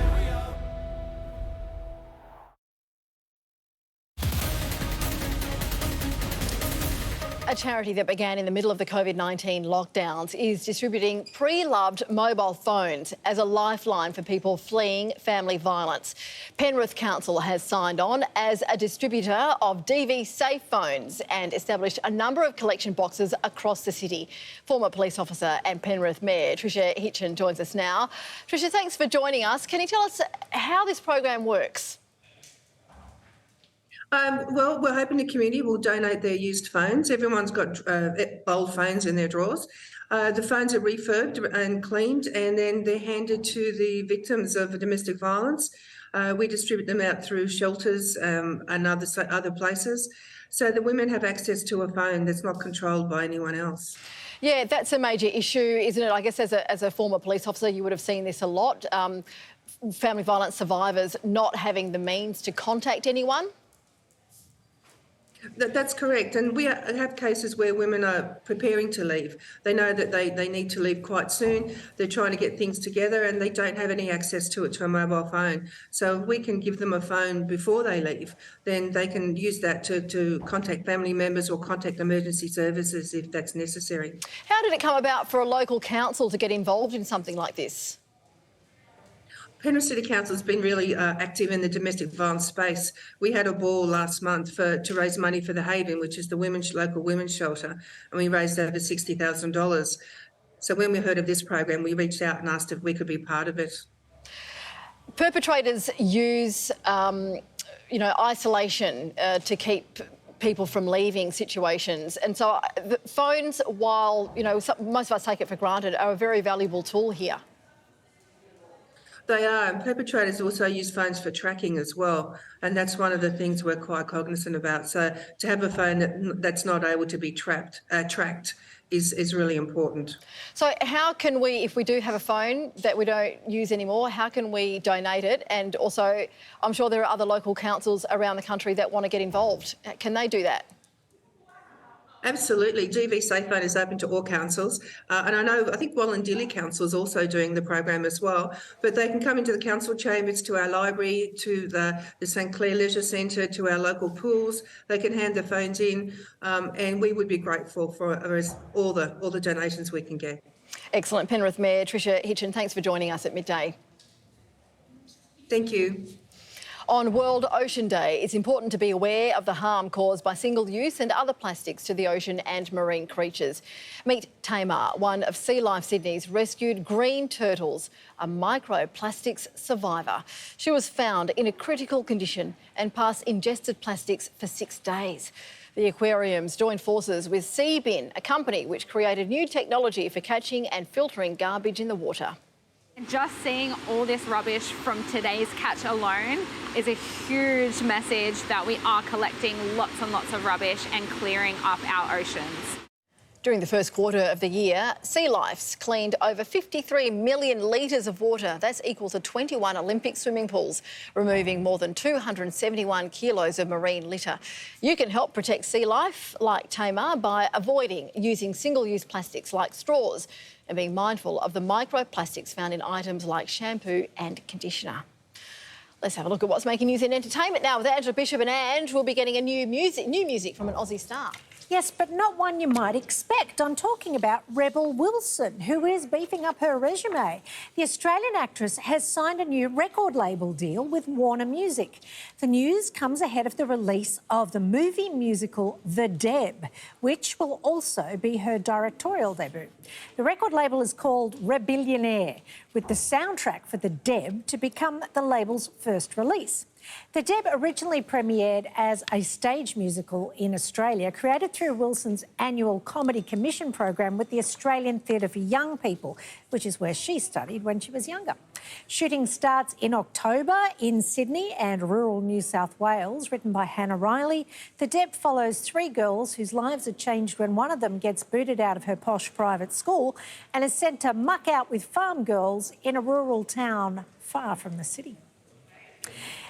Speaker 3: A charity that began in the middle of the COVID-19 lockdowns is distributing pre-loved mobile phones as a lifeline for people fleeing family violence. Penrith Council has signed on as a distributor of DV safe phones and established a number of collection boxes across the city. Former police officer and Penrith Mayor Tricia Hitchen joins us now. Tricia, thanks for joining us. Can you tell us how this program works?
Speaker 29: Well, we're hoping the community will donate their used phones. Everyone's got old phones in their drawers. The phones are refurbed and cleaned, and then they're handed to the victims of domestic violence. We distribute them out through shelters and other places, so the women have access to a phone that's not controlled by anyone else.
Speaker 3: Yeah, that's a major issue, isn't it? I guess as a former police officer, you would have seen this a lot. Family violence survivors not having the means to contact anyone.
Speaker 29: That's correct. And we have cases where women are preparing to leave. They know that they need to leave quite soon. They're trying to get things together and they don't have any access to a mobile phone. So if we can give them a phone before they leave, then they can use that to contact family members or contact emergency services if that's necessary.
Speaker 3: How did it come about for a local council to get involved in something like this?
Speaker 29: Penrith City Council has been really active in the domestic violence space. We had a ball last month to raise money for the Haven, which is the local women's shelter, and we raised over $60,000. So when we heard of this program, we reached out and asked if we could be part of it.
Speaker 3: Perpetrators use, isolation to keep people from leaving situations. And so the phones, while, most of us take it for granted, are a very valuable tool here.
Speaker 29: They are, and perpetrators also use phones for tracking as well, and that's one of the things we're quite cognizant about. So to have a phone that's not able to be tracked is really important.
Speaker 3: So how can we, if we do have a phone that we don't use anymore, how can we donate it? And also, I'm sure there are other local councils around the country that want to get involved. Can they do that?
Speaker 29: Absolutely. GV Safe Phone is open to all councils. And I think Wallandilly Council is also doing the program as well. But they can come into the council chambers, to our library, to the St Clair Leisure Centre, to our local pools. They can hand their phones in, and we would be grateful for all the donations we can get.
Speaker 3: Excellent. Penrith Mayor Tricia Hitchen, thanks for joining us at Midday.
Speaker 29: Thank you.
Speaker 3: On World Ocean Day, it's important to be aware of the harm caused by single-use and other plastics to the ocean and marine creatures. Meet Tamar, one of Sea Life Sydney's rescued green turtles, a microplastics survivor. She was found in a critical condition and past ingested plastics for 6 days. The aquariums joined forces with Seabin, a company which created new technology for catching and filtering garbage in the water.
Speaker 4: Just seeing all this rubbish from today's catch alone is a huge message that we are collecting lots and lots of rubbish and clearing up our oceans.
Speaker 3: During the first quarter of the year, Sea Life's cleaned over 53 million litres of water. That's equal to 21 Olympic swimming pools, removing more than 271 kilos of marine litter. You can help protect sea life like Tamar by avoiding using single-use plastics like straws and being mindful of the microplastics found in items like shampoo and conditioner. Let's have a look at what's making news in entertainment now with Angela Bishop, and Ange will be getting a new music from an Aussie star.
Speaker 7: Yes, but not one you might expect. I'm talking about Rebel Wilson, who is beefing up her resume. The Australian actress has signed a new record label deal with Warner Music. The news comes ahead of the release of the movie musical The Deb, which will also be her directorial debut. The record label is called Rebillionaire, with the soundtrack for The Deb to become the label's first release. The Deb originally premiered as a stage musical in Australia, created through Wilson's annual comedy commission program with the Australian Theatre for Young People, which is where she studied when she was younger. Shooting starts in October in Sydney and rural New South Wales, written by Hannah Riley. The Deb follows 3 girls whose lives are changed when one of them gets booted out of her posh private school and is sent to muck out with farm girls in a rural town far from the city.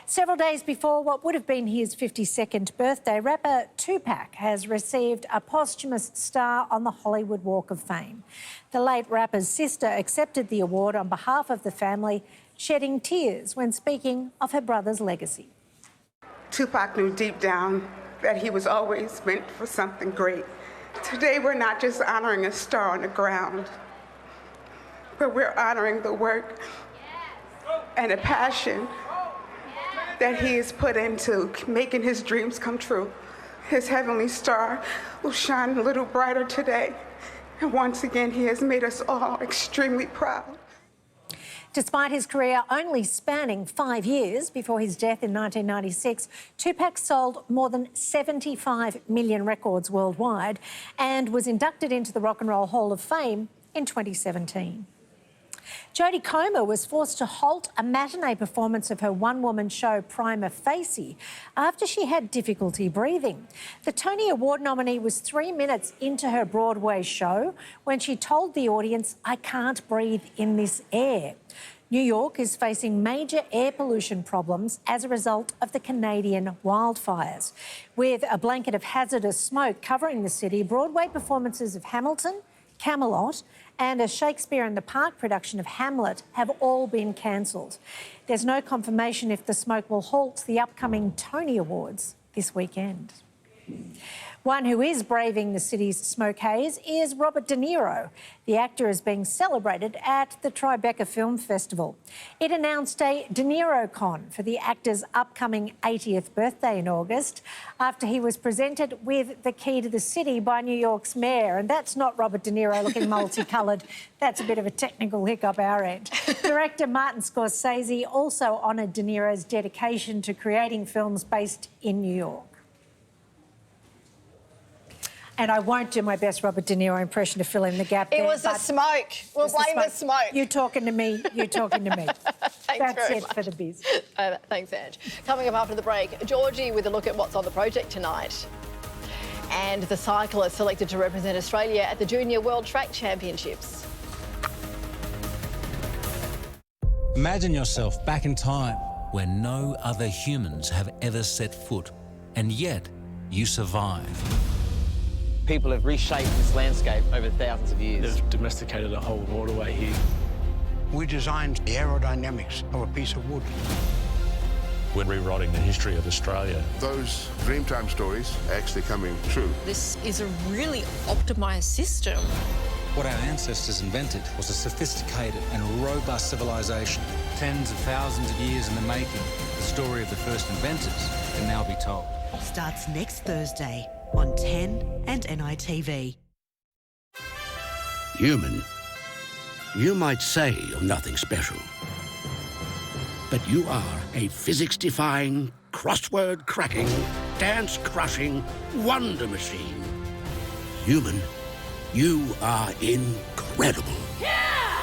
Speaker 7: Several days before what would have been his 52nd birthday, rapper Tupac has received a posthumous star on the Hollywood Walk of Fame. The late rapper's sister accepted the award on behalf of the family, shedding tears when speaking of her brother's legacy.
Speaker 8: Tupac knew deep down that he was always meant for something great. Today, we're not just honoring a star on the ground, but we're honoring the work and the passion that he has put into making his dreams come true. His heavenly star will shine a little brighter today. And once again, he has made us all extremely proud.
Speaker 7: Despite his career only spanning 5 years before his death in 1996, Tupac sold more than 75 million records worldwide and was inducted into the Rock and Roll Hall of Fame in 2017. Jodie Comer was forced to halt a matinee performance of her one-woman show Prima Facie after she had difficulty breathing. The Tony Award nominee was 3 minutes into her Broadway show when she told the audience, "I can't breathe in this air." New York is facing major air pollution problems as a result of the Canadian wildfires. With a blanket of hazardous smoke covering the city, Broadway performances of Hamilton, Camelot and a Shakespeare in the Park production of Hamlet have all been cancelled. There's no confirmation if the smoke will halt the upcoming Tony Awards this weekend. One who is braving the city's smoke haze is Robert De Niro. The actor is being celebrated at the Tribeca Film Festival. It announced a De Niro Con for the actor's upcoming 80th birthday in August after he was presented with the key to the city by New York's mayor. And that's not Robert De Niro looking multicoloured. That's a bit of a technical hiccup our end. Director Martin Scorsese also honoured De Niro's dedication to creating films based in New York. And I won't do my best Robert De Niro impression to fill in the gap there.
Speaker 3: It was the smoke. We'll blame the smoke.
Speaker 7: You're talking to me. You're talking to me. That's it for the biz.
Speaker 3: Thanks, Ange. Coming up after the break, Georgie with a look at what's on the project tonight. And the cyclist selected to represent Australia at the Junior World Track Championships.
Speaker 9: Imagine yourself back in time where no other humans have ever set foot, and yet you survive.
Speaker 10: People have reshaped this landscape over thousands of years.
Speaker 11: They've domesticated a whole waterway here.
Speaker 12: We designed the aerodynamics of a piece of wood.
Speaker 13: We're rewriting the history of Australia.
Speaker 25: Those Dreamtime stories are actually coming true.
Speaker 14: This is a really optimised system.
Speaker 9: What our ancestors invented was a sophisticated and robust civilization. Tens of thousands of years in the making, the story of the first inventors can now be told.
Speaker 34: Starts next Thursday on 10 and NITV.
Speaker 6: Human, you might say you're nothing special, but you are a physics-defying, crossword-cracking, dance-crushing wonder machine. Human, you are incredible. Yeah!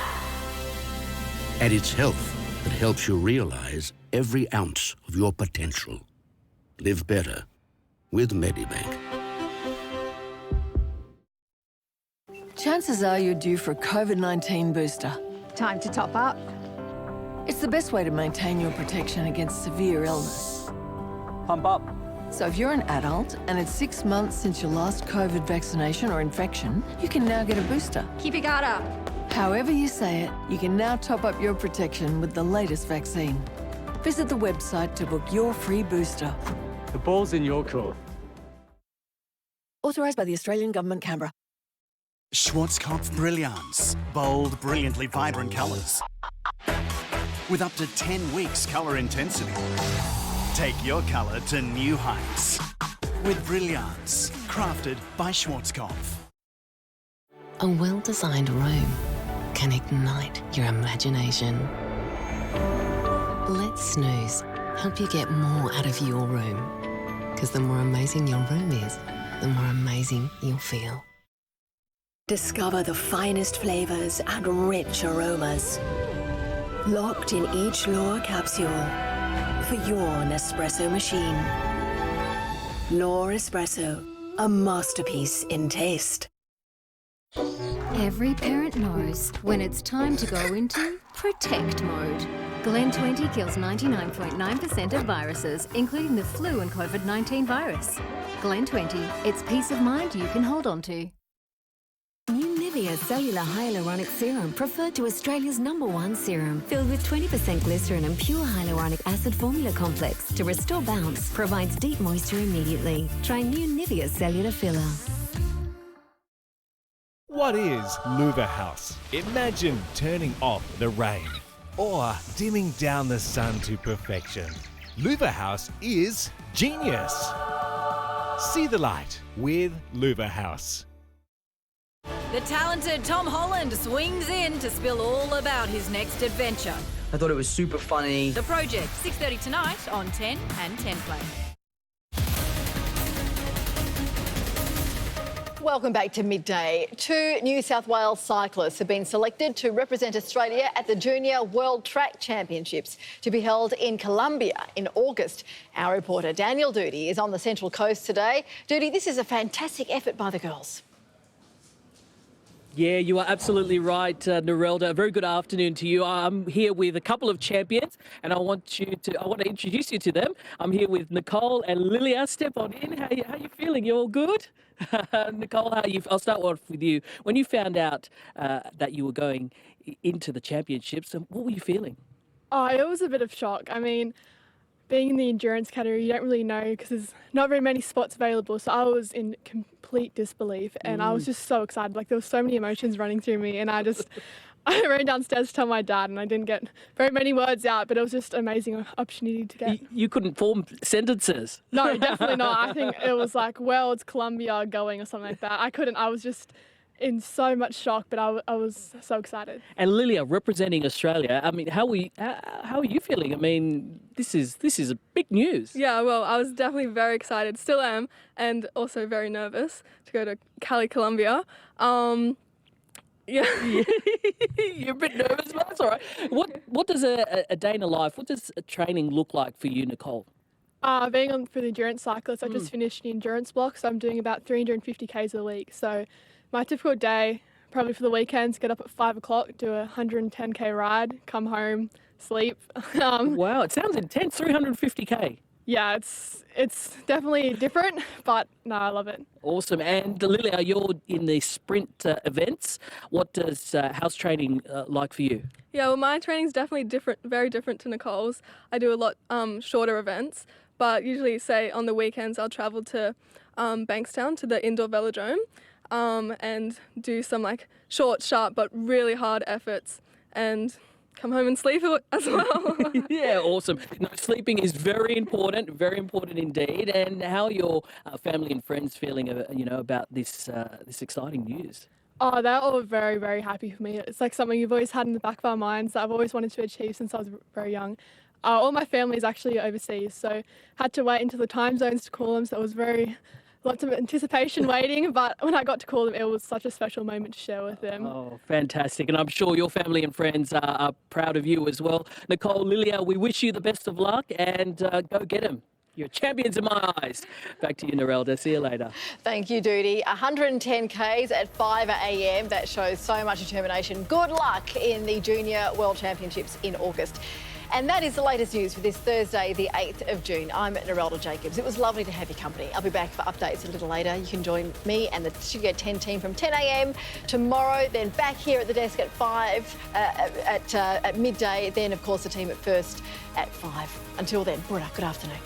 Speaker 6: And it's health that helps you realize every ounce of your potential. Live better with Medibank.
Speaker 15: Chances are you're due for a COVID-19 booster.
Speaker 16: Time to top up.
Speaker 15: It's the best way to maintain your protection against severe illness.
Speaker 18: Pump up.
Speaker 15: So if you're an adult and it's 6 months since your last COVID vaccination or infection, you can now get a booster.
Speaker 16: Keep your guard up.
Speaker 15: However you say it, you can now top up your protection with the latest vaccine. Visit the website to book your free booster.
Speaker 18: The ball's in your court.
Speaker 15: Authorised by the Australian Government, Canberra.
Speaker 24: Schwarzkopf Brilliance. Bold, brilliantly vibrant colours. With up to 10 weeks colour intensity. Take your colour to new heights. With Brilliance. Crafted by Schwarzkopf.
Speaker 2: A well-designed room can ignite your imagination. Let Snooze help you get more out of your room. Because the more amazing your room is, the more amazing you'll feel.
Speaker 30: Discover the finest flavors and rich aromas. Locked in each L'Or capsule for your Nespresso machine. L'Or Espresso, a masterpiece in taste.
Speaker 31: Every parent knows when it's time to go into protect mode. Glen 20 kills 99.9% of viruses, including the flu and COVID-19 virus. Glen 20, it's peace of mind you can hold on to.
Speaker 27: New Nivea Cellular Hyaluronic Serum, preferred to Australia's #1 serum, filled with 20% glycerin and pure hyaluronic acid formula complex to restore bounce, provides deep moisture immediately. Try new Nivea Cellular Filler.
Speaker 32: What is Louver House? Imagine turning off the rain or dimming down the sun to perfection. Louver House is genius. See the light with Louver House.
Speaker 33: The talented Tom Holland swings in to spill all about his next adventure.
Speaker 35: I thought it was super funny.
Speaker 33: The Project, 6:30 tonight on 10 and 10 Play.
Speaker 3: Welcome back to Midday. 2 New South Wales cyclists have been selected to represent Australia at the Junior World Track Championships to be held in Colombia in August. Our reporter Daniel Doody is on the Central Coast today. Doody, this is a fantastic effort by the girls.
Speaker 36: Yeah, you are absolutely right, Narelda. A very good afternoon to you. I'm here with a couple of champions, and I want to introduce you to them. I'm here with Nicole and Lilia. Step on in. How you feeling? You all good? Nicole, I'll start off with you. When you found out that you were going into the championships, what were you feeling?
Speaker 37: Oh, it was a bit of shock. I mean,
Speaker 1: being in the endurance category, you don't really know because there's not very many spots available. So I was in complete disbelief and I was just so excited. Like there were so many emotions running through me and I ran downstairs to tell my dad and I didn't get very many words out, but it was just an amazing opportunity to get.
Speaker 36: You couldn't form sentences.
Speaker 1: No, definitely not. I think it was like, well, it's Colombia going or something like that. I was just in so much shock, but I was so excited.
Speaker 36: And Lilia, representing Australia, I mean, how are you feeling? I mean, this is a big news.
Speaker 4: Yeah, well, I was definitely very excited, still am, and also very nervous to go to Cali, Colombia. Yeah.
Speaker 36: You're a bit nervous, but that's all right. What does a day in a life, what does a training look like for you, Nicole?
Speaker 1: Being on for the endurance cyclist, I just finished the endurance block, so I'm doing about 350 Ks a week. So my typical day, probably for the weekends, get up at 5 o'clock, do a 110K ride, come home, sleep.
Speaker 36: Wow, it sounds intense, 350K.
Speaker 1: Yeah, it's definitely different, but no, I love it.
Speaker 36: Awesome. And Lilia, you're in the sprint events. What does house training like for you?
Speaker 4: Yeah, well, my training's definitely different, very different to Nicole's. I do a lot shorter events, but usually, say, on the weekends, I'll travel to Bankstown, to the indoor velodrome, and do some like short, sharp, but really hard efforts and come home and sleep as well.
Speaker 36: Yeah, awesome. No, sleeping is very important indeed. And how are your family and friends feeling, about this exciting news?
Speaker 1: Oh, they're all very, very happy for me. It's like something you've always had in the back of our minds that I've always wanted to achieve since I was very young. All my family is actually overseas, so had to wait until the time zones to call them, so it was lots of anticipation waiting, but when I got to call them, it was such a special moment to share with them.
Speaker 36: Oh, fantastic. And I'm sure your family and friends are proud of you as well. Nicole, Lilia, we wish you the best of luck and go get them. You're champions in my eyes. Back to you, Narelda. See you later.
Speaker 3: Thank you, Doody. 110 Ks at 5 a.m. That shows so much determination. Good luck in the Junior World Championships in August. And that is the latest news for this Thursday, the 8th of June. I'm Narelda Jacobs. It was lovely to have your company. I'll be back for updates a little later. You can join me and the Studio 10 team from 10 a.m. tomorrow, then back here at the desk at 5 at midday. Then, of course, the team at First at 5. Until then, good afternoon.